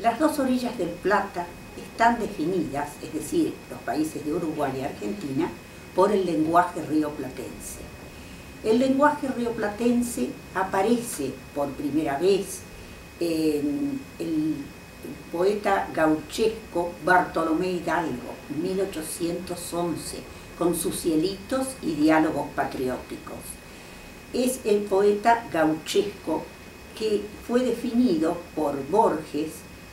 Las dos orillas del Plata están definidas, es decir, los países de Uruguay y Argentina, por el lenguaje rioplatense. El lenguaje rioplatense aparece por primera vez en el poeta gauchesco Bartolomé Hidalgo, 1811, con sus cielitos y diálogos patrióticos. Es el poeta gauchesco que fue definido por Borges,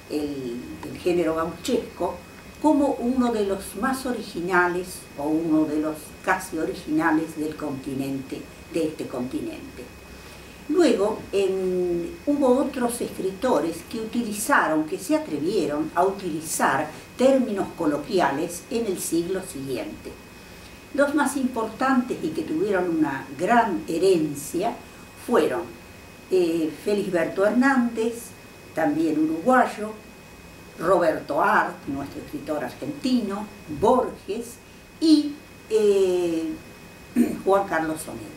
el género gauchesco, como uno de los más originales o uno de los casi originales del continente, de este continente. Luego hubo otros escritores que se atrevieron a utilizar términos coloquiales en el siglo siguiente. Los más importantes y que tuvieron una gran herencia fueron Felisberto Hernández, también uruguayo, Roberto Arlt, nuestro escritor argentino, Borges y Juan Carlos Onetti.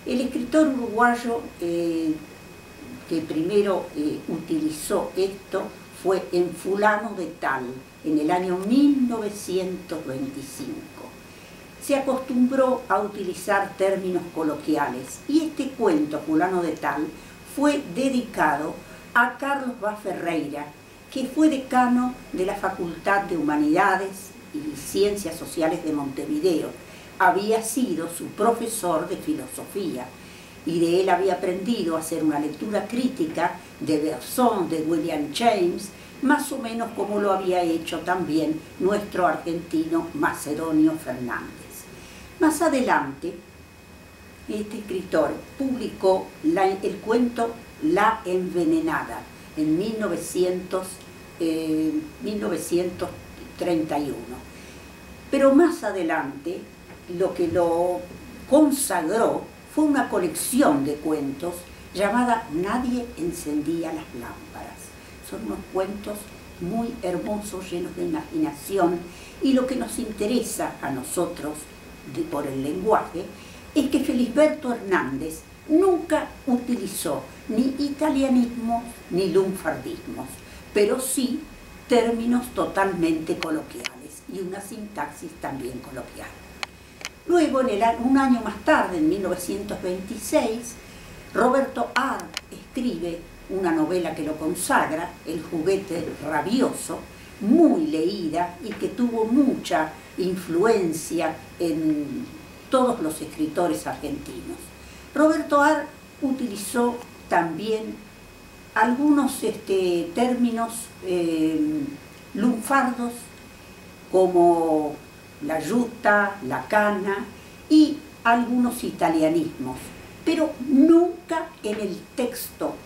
El escritor uruguayo que primero utilizó esto fue en Fulano de Tal, en el año 1925. Se acostumbró a utilizar términos coloquiales y este cuento, Fulano de Tal, fue dedicado a Carlos Vaz Ferreira, que fue decano de la Facultad de Humanidades y Ciencias Sociales de Montevideo. Había sido su profesor de filosofía y de él había aprendido a hacer una lectura crítica de Bergson, de William James, más o menos como lo había hecho también nuestro argentino Macedonio Fernández. Más adelante, este escritor publicó el cuento La Envenenada en 1931. Pero más adelante, lo que lo consagró fue una colección de cuentos llamada Nadie encendía las lámparas. Son unos cuentos muy hermosos, llenos de imaginación, y lo que nos interesa a nosotros por el lenguaje es que Felisberto Hernández nunca utilizó ni italianismos ni lunfardismos, pero sí términos totalmente coloquiales y una sintaxis también coloquial. Luego, un año más tarde, en 1926, Roberto Arlt escribe una novela que lo consagra, El juguete rabioso, muy leída y que tuvo mucha influencia en todos los escritores argentinos. Roberto Arlt utilizó también algunos términos lunfardos como la yuta, la cana y algunos italianismos, pero nunca en el texto,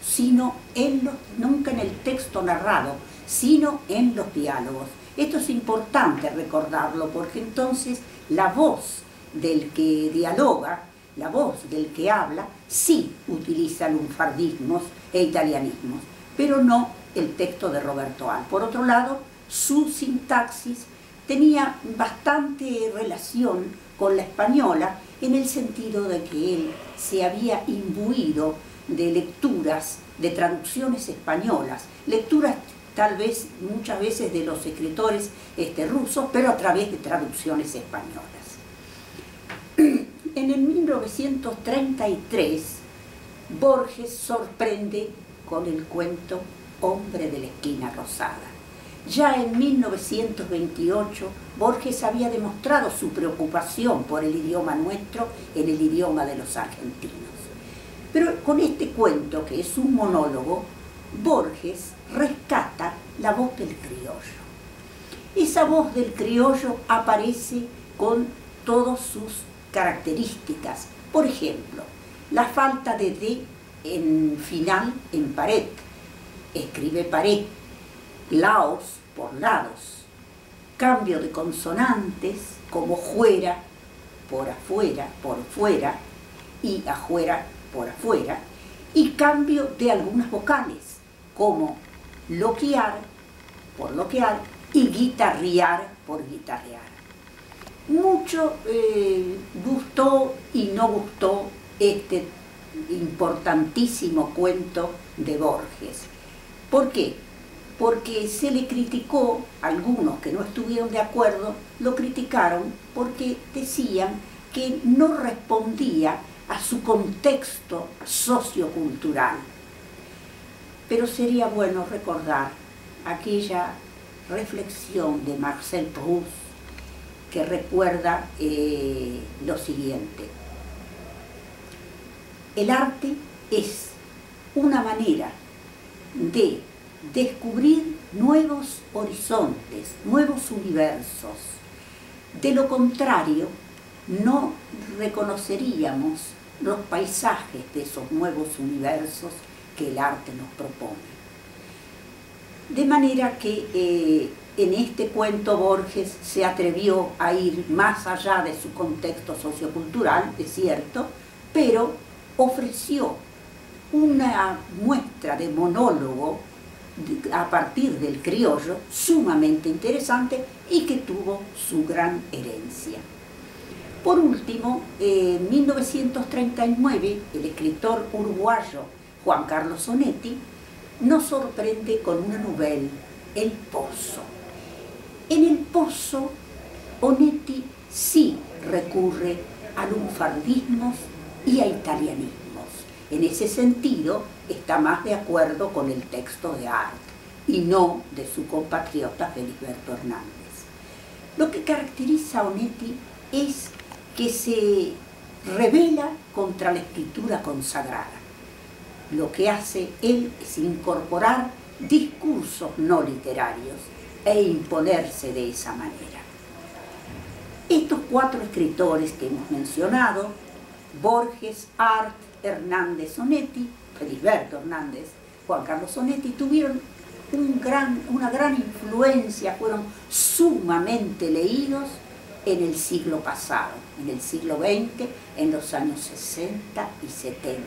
nunca en el texto narrado, sino en los diálogos. Esto es importante recordarlo porque entonces la voz del que dialoga, la voz del que habla, sí utiliza lunfardismos e italianismos, pero no el texto de Roberto Arlt. Por otro lado, su sintaxis tenía bastante relación con la española en el sentido de que él se había imbuido de lecturas, de traducciones españolas, lecturas tal vez muchas veces de los escritores rusos, pero a través de traducciones españolas. En el 1933, Borges sorprende con el cuento Hombre de la esquina rosada. Ya en 1928, Borges había demostrado su preocupación por el idioma nuestro en el idioma de los argentinos. Pero con este cuento, que es un monólogo, Borges rescata la voz del criollo. Esa voz del criollo aparece con todas sus características. Por ejemplo, la falta de D en final en pared. Escribe pared. Laos por lados. Cambio de consonantes como fuera por afuera, por fuera, y afuera por afuera. Y cambio de algunas vocales como loquear por loquear y guitarrear por guitarrear. Mucho gustó y no gustó este importantísimo cuento de Borges. ¿Por qué? porque se le criticó, algunos que no estuvieron de acuerdo, lo criticaron porque decían que no respondía a su contexto sociocultural. Pero sería bueno recordar aquella reflexión de Marcel Proust que recuerda lo siguiente: el arte es una manera de descubrir nuevos horizontes, nuevos universos. De lo contrario, no reconoceríamos los paisajes de esos nuevos universos que el arte nos propone. De manera que en este cuento Borges se atrevió a ir más allá de su contexto sociocultural, es cierto, pero ofreció una muestra de monólogo a partir del criollo sumamente interesante y que tuvo su gran herencia. Por último, en 1939, el escritor uruguayo Juan Carlos Onetti nos sorprende con una novela, El Pozo. En El Pozo, Onetti sí recurre a lunfardismos y a italianismos. En ese sentido, está más de acuerdo con el texto de Arte y no de su compatriota Felisberto Hernández. Lo que caracteriza a Onetti es que se rebela contra la escritura consagrada. Lo que hace él es incorporar discursos no literarios e imponerse de esa manera. Estos cuatro escritores que hemos mencionado, Borges, Art, Hernández, Onetti, Felisberto Hernández, Juan Carlos Onetti, tuvieron una gran influencia, fueron sumamente leídos en el siglo pasado, en el siglo XX, en los años 60 y 70.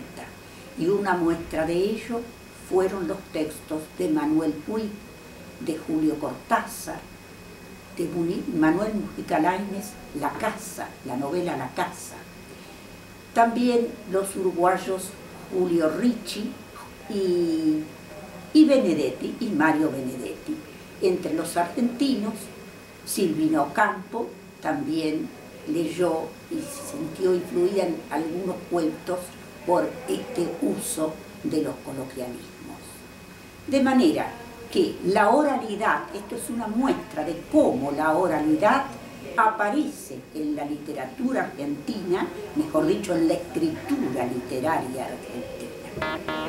Y una muestra de ello fueron los textos de Manuel Puig, de Julio Cortázar, de Manuel Mujica Lainez, La Casa, la novela La Casa. También los uruguayos Julio Ricci y Benedetti, y Mario Benedetti. Entre los argentinos, Silvina Ocampo también leyó y se sintió influida en algunos cuentos por este uso de los coloquialismos. De manera que la oralidad, esto es una muestra de cómo la oralidad aparece en la literatura argentina, mejor dicho, en la escritura literaria argentina.